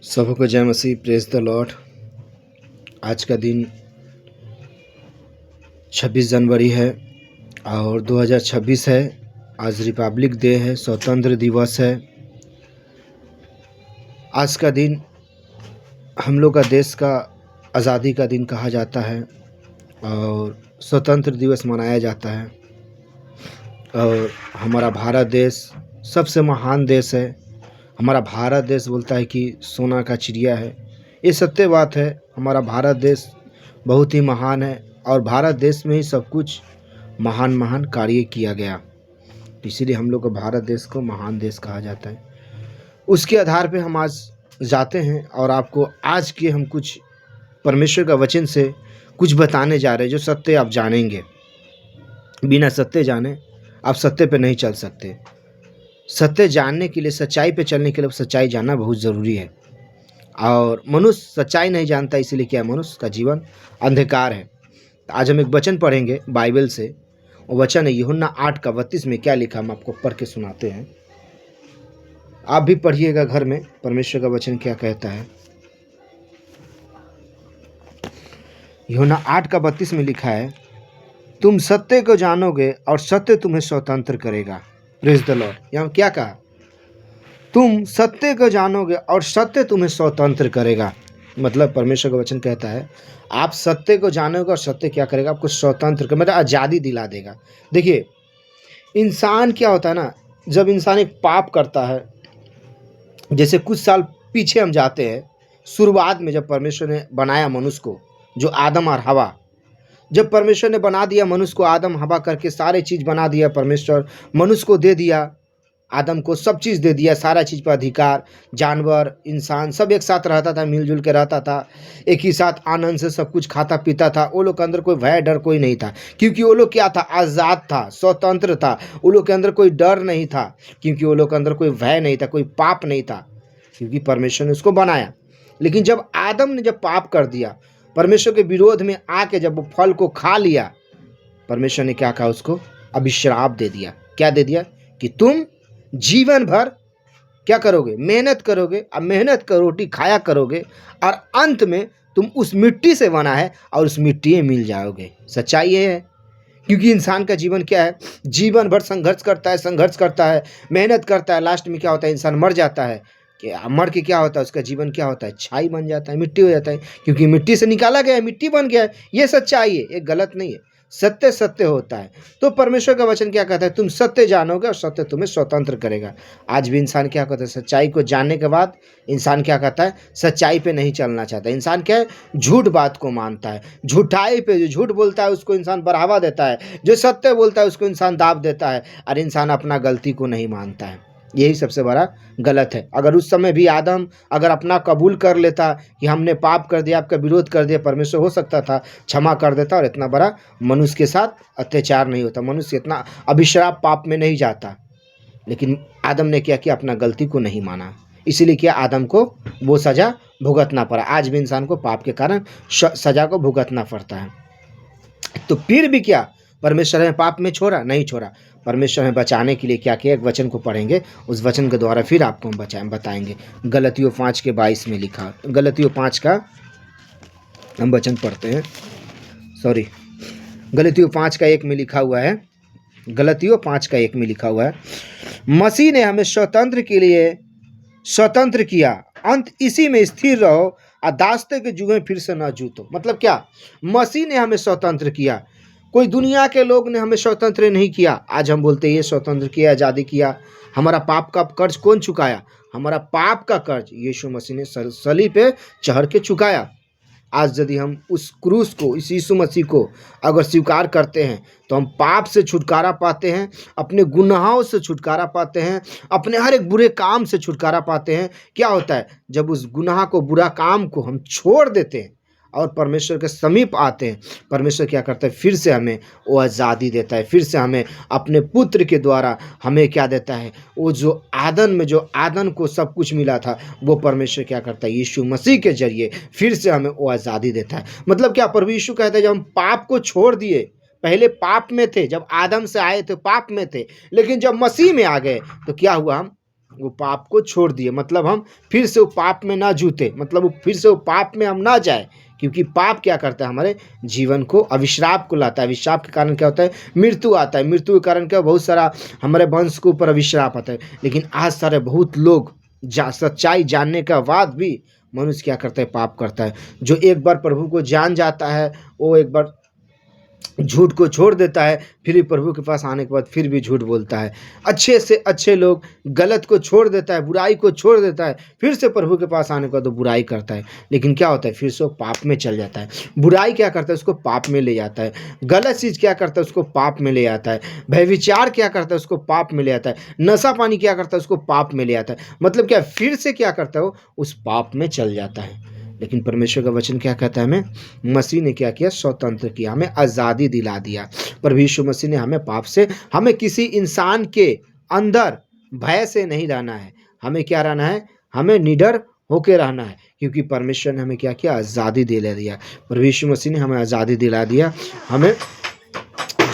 सबको जय मसीह, praise the Lord. आज का दिन 26 जनवरी है और 2026 है। आज रिपब्लिक डे है, स्वतंत्र दिवस है। आज का दिन हम लोग का देश का आज़ादी का दिन कहा जाता है और स्वतंत्र दिवस मनाया जाता है। और हमारा भारत देश सबसे महान देश है। हमारा भारत देश बोलता है कि सोना का चिड़िया है। ये सत्य बात है। हमारा भारत देश बहुत ही महान है और भारत देश में ही सब कुछ महान महान कार्य किया गया, इसीलिए हम लोग को भारत देश को महान देश कहा जाता है। उसके आधार पे हम आज जाते हैं और आपको आज के हम कुछ परमेश्वर का वचन से कुछ बताने जा रहे हैं जो सत्य आप जानेंगे। बिना सत्य जाने आप सत्य पे नहीं चल सकते। सत्य जानने के लिए, सच्चाई पे चलने के लिए सच्चाई जानना बहुत ज़रूरी है। और मनुष्य सच्चाई नहीं जानता, इसीलिए क्या मनुष्य का जीवन अंधकार है। आज हम एक वचन पढ़ेंगे बाइबल से। वो वचन है यूहन्ना 8:32 में। क्या लिखा हम आपको पढ़ के सुनाते हैं। आप भी पढ़िएगा घर में, परमेश्वर का वचन क्या कहता है। यूहन्ना 8:32 में लिखा है, तुम सत्य को जानोगे और सत्य तुम्हें स्वतंत्र करेगा। Praise the Lord. यहाँ क्या कहा? तुम सत्य को जानोगे और सत्य तुम्हें स्वतंत्र करेगा। मतलब परमेश्वर का वचन कहता है आप सत्य को जानोगे और सत्य क्या करेगा? आपको स्वतंत्र कर, मतलब आज़ादी दिला देगा। देखिए इंसान क्या होता है ना, जब इंसान एक पाप करता है, जैसे कुछ साल पीछे हम जाते हैं, शुरुआत में जब परमेश्वर ने बनाया मनुष्य को, जो आदम और हवा, जब परमेश्वर ने बना दिया मनुष्य को, आदम हवा करके सारे चीज़ बना दिया परमेश्वर, मनुष्य को दे दिया, आदम को सब चीज़ दे दिया, सारा चीज़ पर अधिकार। जानवर इंसान सब एक साथ रहता था, मिलजुल के रहता था, एक ही साथ आनंद से सब कुछ खाता पीता था। वो लोग के अंदर कोई भय डर कोई नहीं था, क्योंकि वो लोग क्या था? आज़ाद था, स्वतंत्र था। वो लोग के अंदर कोई डर नहीं था, क्योंकि वो लोग के अंदर कोई भय नहीं था, कोई पाप नहीं था, क्योंकि परमेश्वर ने उसको बनाया। लेकिन जब आदम ने जब पाप कर दिया, परमेश्वर के विरोध में आके जब वो फल को खा लिया, परमेश्वर ने क्या कहा? उसको अभिश्राप दे दिया। क्या दे दिया? कि तुम जीवन भर क्या करोगे? मेहनत करोगे, अब मेहनत का रोटी खाया करोगे और अंत में तुम उस मिट्टी से बना है और उस मिट्टी में मिल जाओगे। सच्चाई ये है, क्योंकि इंसान का जीवन क्या है? जीवन भर संघर्ष करता है, मेहनत करता है। लास्ट में क्या होता है? इंसान मर जाता है। कि मर के क्या होता है? उसका जीवन क्या होता है? छाई बन जाता है, मिट्टी हो जाता है, क्योंकि मिट्टी से निकाला गया है, मिट्टी बन गया है। ये सच्चाई है, ये गलत नहीं है। सत्य सत्य होता है। तो परमेश्वर का वचन क्या कहता है? तुम सत्य जानोगे और सत्य तुम्हें स्वतंत्र करेगा। आज भी इंसान क्या कहता है? सच्चाई को जानने के बाद इंसान क्या कहता है? सच्चाई पे नहीं चलना चाहता। इंसान क्या है? झूठ बात को मानता है। झूठाई पे, जो झूठ बोलता है उसको इंसान बढ़ावा देता है, जो सत्य बोलता है उसको इंसान दाब देता है, और इंसान अपना गलती को नहीं मानता है। यही सबसे बड़ा गलत है। अगर उस समय भी आदम अगर अपना कबूल कर लेता कि हमने पाप कर दिया, आपका विरोध कर दिया, परमेश्वर हो सकता था क्षमा कर देता और इतना बड़ा मनुष्य के साथ अत्याचार नहीं होता, मनुष्य इतना अभिश्राप पाप में नहीं जाता। लेकिन आदम ने क्या किया? अपना गलती को नहीं माना, इसीलिए क्या आदम को वो सज़ा भुगतना पड़ा। आज भी इंसान को पाप के कारण सज़ा को भुगतना पड़ता है। तो फिर भी क्या परमेश्वर ने पाप में छोड़ा? नहीं छोड़ा। परमेश्वर ने बचाने के लिए क्या किया? एक वचन को पढ़ेंगे, उस वचन के द्वारा फिर आपको हम बताएंगे। गलतियों 5:22 में लिखा, गलतियों 5 का हम वचन पढ़ते हैं। गलतियों 5:1 में लिखा हुआ है, गलतियों 5:1 में लिखा हुआ है, मसीह ने हमें स्वतंत्र के लिए स्वतंत्र किया, अंत इसी में स्थिर रहो और दास्ते के जुए फिर से न जूतो। मतलब क्या? मसीह ने हमें स्वतंत्र किया, कोई दुनिया के लोग ने हमें स्वतंत्र नहीं किया। आज हम बोलते हैं ये स्वतंत्र किया, आज़ादी किया। हमारा पाप का कर्ज कौन चुकाया? हमारा पाप का कर्ज यीशु मसीह ने सलीब पे चढ़ के चुकाया। आज यदि हम उस क्रूस को, इस यीशु मसीह को अगर स्वीकार करते हैं तो हम पाप से छुटकारा पाते हैं, अपने गुनाहों से छुटकारा पाते हैं, अपने हर एक बुरे काम से छुटकारा पाते हैं। क्या होता है? जब उस गुनाह को, बुरा काम को हम छोड़ देते हैं और परमेश्वर के समीप आते हैं, परमेश्वर क्या करता है? फिर से हमें वो आज़ादी देता है, फिर से हमें अपने पुत्र के द्वारा हमें क्या देता है? वो जो आदन को सब कुछ मिला था, वो परमेश्वर क्या करता है? यीशु मसीह के जरिए फिर से हमें वो आज़ादी देता है। मतलब क्या? प्रभु यीशु कहता है जब हम पाप को छोड़ दिए, पहले पाप में थे, जब आदम से आए थे पाप में थे, लेकिन जब मसीह में आ गए तो क्या हुआ? हम वो पाप को छोड़ दिए, मतलब हम फिर से वो पाप में ना जूते, मतलब वो फिर से वो पाप में हम ना जाए, क्योंकि पाप क्या करता है, हमारे जीवन को अभिश्राप को लाता है। अभिश्राप के कारण क्या होता है, मृत्यु आता है। मृत्यु के कारण क्या, बहुत सारा हमारे वंश के ऊपर अभिश्राप आता है। लेकिन आज सारे बहुत लोग सच्चाई जानने के बाद भी मनुष्य क्या करता है, पाप करता है। जो एक बार प्रभु को जान जाता है, वो एक बार झूठ को छोड़ देता है, फिर भी प्रभु के पास आने के बाद फिर भी झूठ बोलता है। अच्छे से अच्छे लोग गलत को छोड़ देता है, बुराई को छोड़ देता है, फिर से प्रभु के पास आने के बाद तो बुराई करता है। लेकिन क्या होता है, फिर से वो पाप में चल जाता है। बुराई क्या करता है, उसको पाप में ले जाता है। गलत चीज़ क्या करता है, उसको पाप में ले आता है। व्यभिचार क्या करता है, उसको पाप में ले आता है। नशा पानी क्या करता है, उसको पाप में ले आता है। मतलब क्या, फिर से क्या करता है, वो उस पाप में चल जाता है। लेकिन परमेश्वर का वचन क्या कहता है, हमें मसीह ने क्या किया, स्वतंत्र किया, हमें आज़ादी दिला दिया। प्रभु यीशु मसीह ने हमें पाप से, हमें किसी इंसान के अंदर भय से नहीं रहना है। हमें क्या रहना है, हमें निडर होके रहना है, क्योंकि परमेश्वर ने हमें क्या किया, आज़ादी दिला दिया। प्रभु यीशु मसीह ने हमें आज़ादी दिला दिया। हमें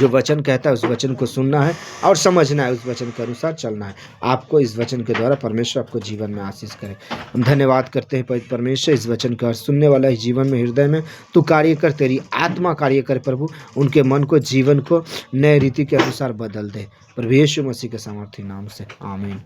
जो वचन कहता है उस वचन को सुनना है और समझना है, उस वचन के अनुसार चलना है। आपको इस वचन के द्वारा परमेश्वर आपको जीवन में आशीष करे। हम धन्यवाद करते हैं पवित्र परमेश्वर, इस वचन का सुनने वाला इस जीवन में, हृदय में तू कार्य कर, तेरी आत्मा कार्य कर प्रभु, उनके मन को, जीवन को नए रीति के अनुसार बदल दे। प्रभु यीशु मसीह के सामर्थ्य नाम से, आमीन।